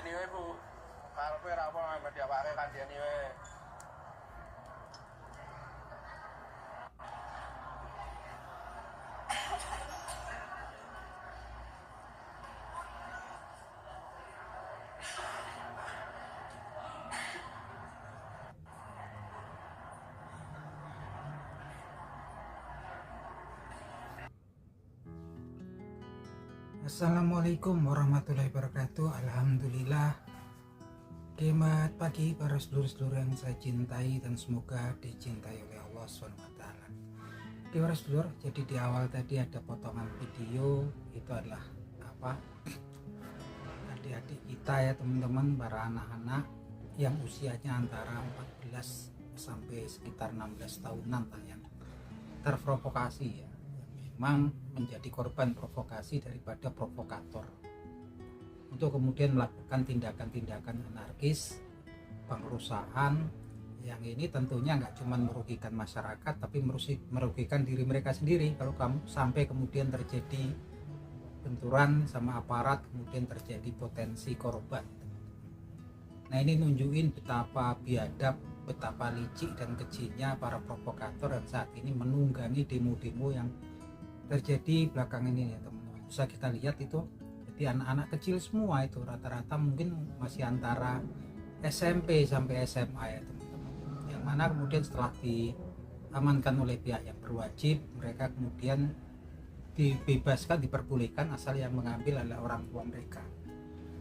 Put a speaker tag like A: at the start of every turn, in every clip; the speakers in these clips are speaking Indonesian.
A: kandhani wae Bu. Karepe ra apa mediawake kandhani wae.
B: Assalamualaikum warahmatullahi wabarakatuh. Alhamdulillah. Selamat pagi para sedulur-sedulur yang saya cintai dan semoga dicintai oleh Allah SWT. Oke para sedulur, jadi di awal tadi ada potongan video, itu adalah apa, adik-adik kita ya teman-teman, para anak-anak yang usianya antara 14 sampai sekitar 16 tahunan lah, yang terprovokasi ya, memang menjadi korban provokasi daripada provokator untuk kemudian melakukan tindakan-tindakan anarkis, pengerusakan yang ini tentunya nggak cuma merugikan masyarakat tapi merugikan diri mereka sendiri. Kalau kamu sampai kemudian terjadi benturan sama aparat, kemudian terjadi potensi korban. Nah ini nunjukin betapa biadab, betapa licik dan kecilnya para provokator dan saat ini menunggangi demo-demo yang terjadi belakangan ini ya teman-teman. Bisa kita lihat itu, jadi anak-anak kecil semua itu rata-rata mungkin masih antara SMP sampai SMA ya teman-teman, yang mana kemudian setelah diamankan oleh pihak yang berwajib, mereka kemudian dibebaskan, diperbolehkan asal yang mengambil adalah orang tua mereka.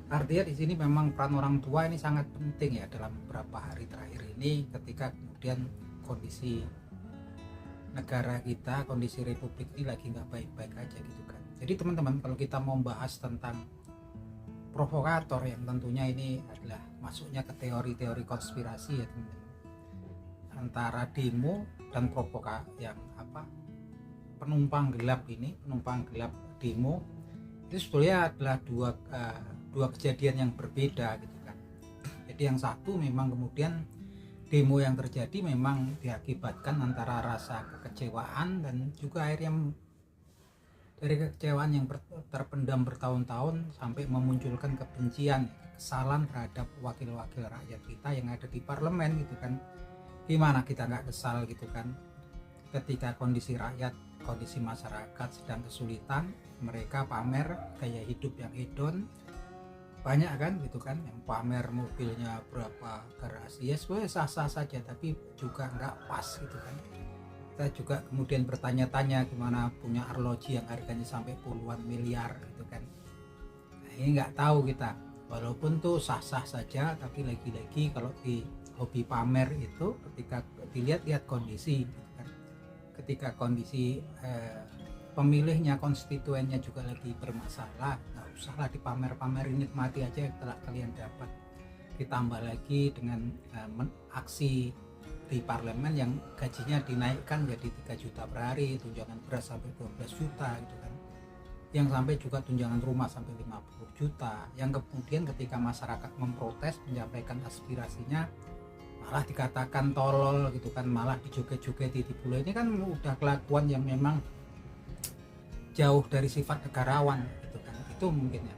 B: Artinya di sini memang peran orang tua ini sangat penting ya dalam beberapa hari terakhir ini, ketika kemudian kondisi negara kita, kondisi republik ini lagi nggak baik-baik aja gitu kan. Jadi teman-teman, kalau kita mau bahas tentang provokator yang tentunya ini adalah masuknya ke teori-teori konspirasi ya teman-teman, antara demo dan yang apa, penumpang gelap ini, penumpang gelap demo itu sebetulnya adalah dua kejadian yang berbeda gitu kan. Jadi yang satu memang kemudian demo yang terjadi memang diakibatkan antara rasa kekecewaan dan juga akhirnya dari kekecewaan yang terpendam bertahun-tahun sampai memunculkan kebencian, kesalahan terhadap wakil-wakil rakyat kita yang ada di parlemen gitu kan. Gimana kita nggak kesal gitu kan, ketika kondisi rakyat, kondisi masyarakat sedang kesulitan, mereka pamer gaya hidup yang hedon, banyak kan gitu kan, yang pamer mobilnya berapa garasi ya, sebenarnya sah-sah saja tapi juga nggak pas gitu kan. Kita juga kemudian bertanya-tanya gimana punya arloji yang harganya sampai puluhan miliar gitu kan. Nah, ini nggak tahu kita, walaupun tuh sah-sah saja tapi lagi-lagi kalau di hobi pamer itu ketika dilihat-lihat kondisi gitu kan, ketika kondisi pemilihnya, konstituennya juga lagi bermasalah, nggak usahlah dipamer-pamerin, nikmati aja yang telah kalian dapat. Ditambah lagi dengan aksi di parlemen yang gajinya dinaikkan jadi 3 juta per hari, tunjangan beras sampai 12 juta gitu kan, yang sampai juga tunjangan rumah sampai 50 juta, yang kemudian ketika masyarakat memprotes menyampaikan aspirasinya malah dikatakan tolol gitu kan, malah dijoget-jogeti di bulan. Ini kan udah kelakuan yang memang jauh dari sifat negarawan gitu kan. Itu mungkin ya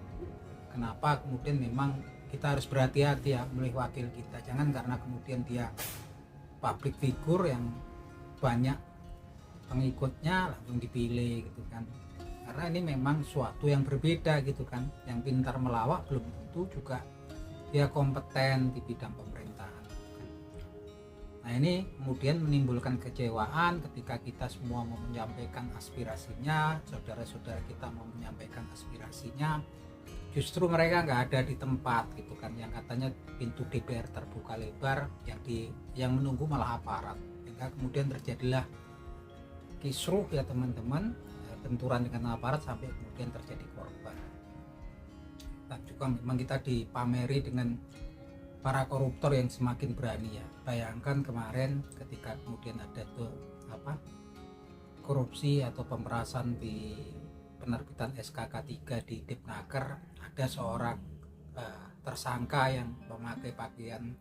B: kenapa kemudian memang kita harus berhati-hati ya memilih wakil kita. Jangan karena kemudian dia public figure yang banyak pengikutnya langsung dipilih gitu kan, karena ini memang suatu yang berbeda gitu kan. Yang pintar melawak belum tentu juga dia kompeten di bidang pemerintahan. Nah ini kemudian menimbulkan kecewaan ketika kita semua mau menyampaikan aspirasinya, saudara-saudara kita mau menyampaikan aspirasinya, justru mereka nggak ada di tempat gitu kan. Yang katanya pintu DPR terbuka lebar, yang menunggu malah aparat. Sehingga kemudian terjadilah kisruh ya teman-teman, benturan dengan aparat sampai kemudian terjadi korban. Dan juga memang kita dipameri dengan para koruptor yang semakin berani ya. Bayangkan kemarin ketika kemudian ada tuh apa, korupsi atau pemerasan di penerbitan SKK 3 di Dipnaker, ada seorang tersangka yang memakai pakaian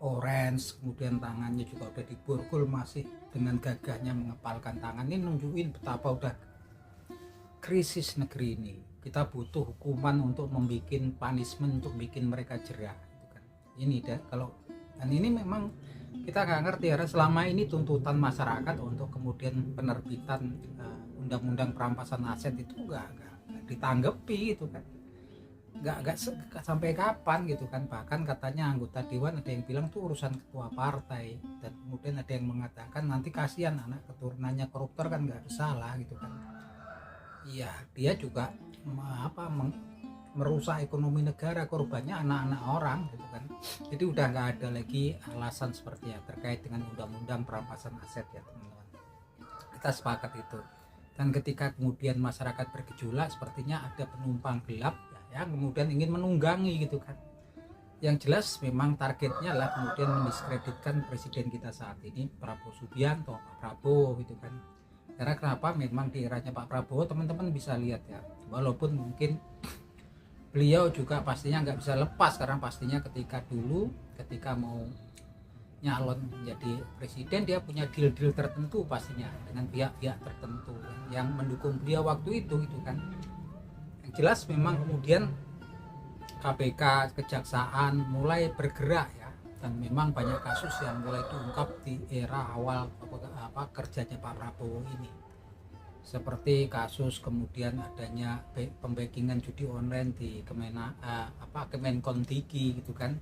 B: orange, kemudian tangannya juga udah diborgol, masih dengan gagahnya mengepalkan tangan. Ini nunjukin betapa udah krisis negeri ini, kita butuh hukuman untuk membuat punishment, untuk bikin mereka jerah gitu kan. Ini dan ini memang kita nggak ngerti karena selama ini tuntutan masyarakat untuk kemudian penerbitan undang-undang perampasan aset itu nggak ditanggapi gitu kan, nggak sampai kapan gitu kan. Bahkan katanya anggota dewan ada yang bilang tuh urusan ketua partai, dan kemudian ada yang mengatakan nanti kasihan anak keturunannya koruptor kan nggak salah gitu kan. Iya, dia juga merusak ekonomi negara, korbannya anak-anak orang gitu kan. Jadi udah nggak ada lagi alasan seperti ya terkait dengan undang-undang perampasan aset ya teman-teman. Kita sepakat itu. Dan ketika kemudian masyarakat bergejolak, sepertinya ada penumpang gelap ya, yang kemudian ingin menunggangi gitu kan. Yang jelas memang targetnya adalah kemudian mendiskreditkan presiden kita saat ini, Prabowo Subianto, Pak Prabowo gitu kan. Karena kenapa? Memang di eranya Pak Prabowo teman-teman bisa lihat ya, walaupun mungkin beliau juga pastinya nggak bisa lepas, karena pastinya ketika mau nyalon menjadi presiden dia punya deal-deal tertentu pastinya dengan pihak-pihak tertentu yang mendukung beliau waktu itu gitu kan. Yang jelas memang kemudian KPK, Kejaksaan mulai bergerak ya, dan memang banyak kasus yang mulai diungkap di era awal kerjanya Pak Prabowo ini, seperti kasus kemudian adanya pembackingan judi online di Kemenkon Diki gitu kan,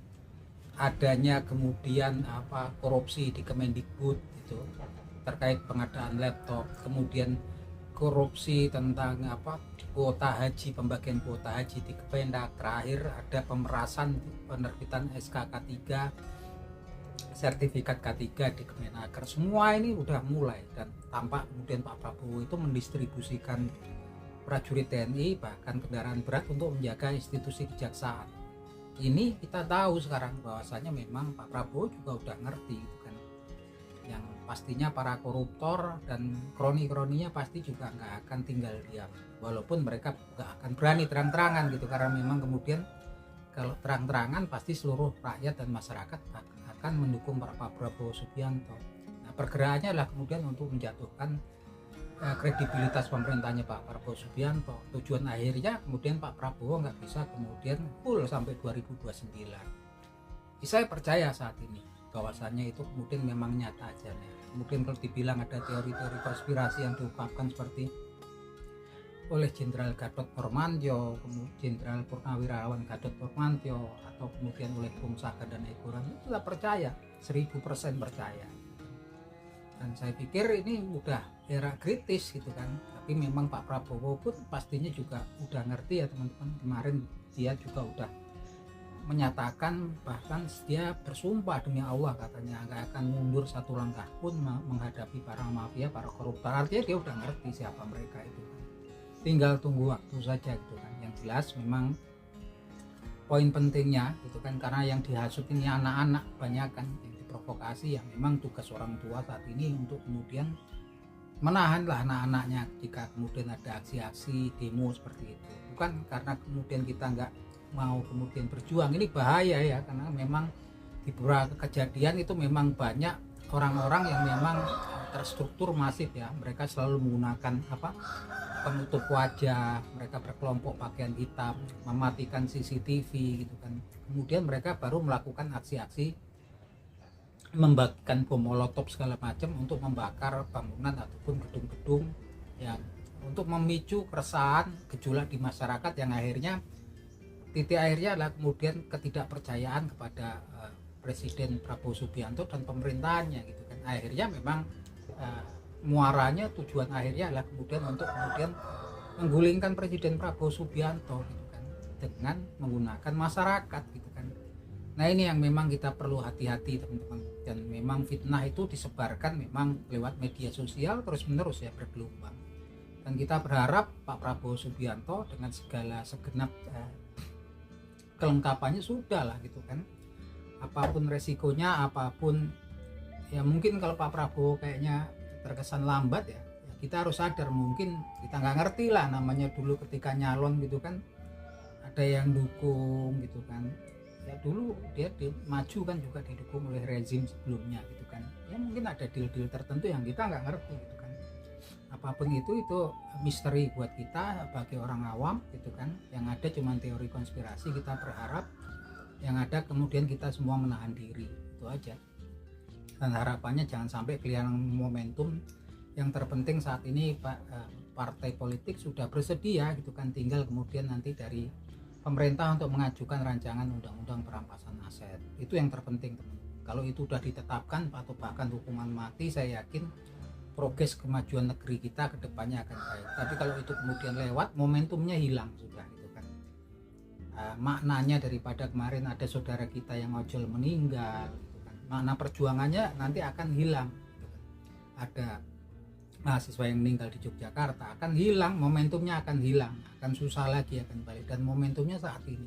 B: adanya kemudian korupsi di Kemendikbud itu terkait pengadaan laptop, kemudian korupsi tentang kuota haji, pembagian kuota haji di Kemendak, terakhir ada pemerasan penerbitan SKK 3, sertifikat K3 di Kemenaker. Semua ini udah mulai, dan tampak kemudian Pak Prabowo itu mendistribusikan prajurit TNI bahkan kendaraan berat untuk menjaga institusi kejaksaan. Ini kita tahu sekarang bahwasanya memang Pak Prabowo juga udah ngerti gitu kan, yang pastinya para koruptor dan kroni-kroninya pasti juga nggak akan tinggal diam, walaupun mereka nggak akan berani terang-terangan gitu, karena memang kemudian kalau terang-terangan pasti seluruh rakyat dan masyarakat akan mendukung Pak Prabowo Subianto. Nah, pergerakannya adalah kemudian untuk menjatuhkan kredibilitas pemerintahnya Pak Prabowo Subianto. Tujuan akhirnya kemudian Pak Prabowo nggak bisa kemudian full sampai 2029. Saya percaya saat ini bahwasannya itu kemudian memang nyata aja nih. Kemudian kalau dibilang ada teori-teori konspirasi yang diungkapkan seperti oleh Jenderal Gatot Nurmantio, kemudian Jenderal Purnawirawan Gatot Nurmantio, atau kemudian oleh Bung Saka dan Ekoran, itu saya percaya, 1000% percaya. Dan saya pikir ini udah era kritis gitu kan. Tapi memang Pak Prabowo pun pastinya juga udah ngerti ya teman-teman. Kemarin dia juga udah menyatakan, bahkan dia bersumpah demi Allah katanya nggak akan mundur satu langkah pun menghadapi para mafia, para koruptor. Artinya dia udah ngerti siapa mereka itu. Tinggal tunggu waktu saja gitu kan. Yang jelas memang poin pentingnya gitu kan, karena yang dihasut ini anak-anak banyak kan yang diprovokasi, yang memang tugas orang tua saat ini untuk kemudian menahanlah anak-anaknya jika kemudian ada aksi-aksi demo seperti itu. Bukan karena kemudian kita nggak mau kemudian berjuang, ini bahaya ya, karena memang di beberapa kejadian itu memang banyak orang-orang yang memang terstruktur masif ya, mereka selalu menggunakan penutup wajah, mereka berkelompok pakaian hitam, mematikan CCTV gitu kan, kemudian mereka baru melakukan aksi-aksi membagikan bom molotov segala macam untuk membakar bangunan ataupun gedung-gedung yang untuk memicu keresahan, gejolak di masyarakat, yang akhirnya titik akhirnya adalah kemudian ketidakpercayaan kepada Presiden Prabowo Subianto dan pemerintahannya gitu kan. Akhirnya memang muaranya, tujuan akhirnya adalah kemudian untuk kemudian menggulingkan Presiden Prabowo Subianto gitu kan, dengan menggunakan masyarakat gitu kan. Nah ini yang memang kita perlu hati-hati teman-teman, dan memang fitnah itu disebarkan memang lewat media sosial terus menerus ya, bergelombang. Dan kita berharap Pak Prabowo Subianto dengan segala segenap kelengkapannya sudah lah gitu kan, apapun resikonya, apapun ya, mungkin kalau Pak Prabowo kayaknya terkesan lambat ya, kita harus sadar, mungkin kita nggak ngerti lah, namanya dulu ketika nyalon gitu kan ada yang dukung gitu kan ya, dulu dia maju kan juga didukung oleh rezim sebelumnya gitu kan ya, mungkin ada deal-deal tertentu yang kita nggak ngerti gitu kan. apapun itu misteri buat kita bagi orang awam gitu kan. Yang ada cuma teori konspirasi. Kita berharap yang ada kemudian kita semua menahan diri, itu aja. Dan harapannya jangan sampai kehilangan momentum. Yang terpenting saat ini partai politik sudah bersedia gitu kan, tinggal kemudian nanti dari pemerintah untuk mengajukan rancangan undang-undang perampasan aset. Itu yang terpenting, teman. Kalau itu sudah ditetapkan atau bahkan hukuman mati, saya yakin progres kemajuan negeri kita ke depannya akan baik. Tapi kalau itu kemudian lewat, momentumnya hilang sudah gitu kan. Maknanya daripada kemarin ada saudara kita yang ojol meninggal gitu kan, makna perjuangannya nanti akan hilang gitu kan. Ada mahasiswa yang meninggal di Yogyakarta akan hilang, momentumnya akan hilang, akan susah lagi akan balik, dan momentumnya saat ini.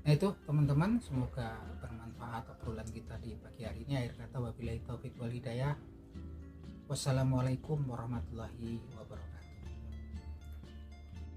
B: Nah itu teman-teman, semoga bermanfaat obrolan kita di pagi hari ini. Akhir kata, wabillahi taufik wal hidayah. Wassalamualaikum warahmatullahi wabarakatuh.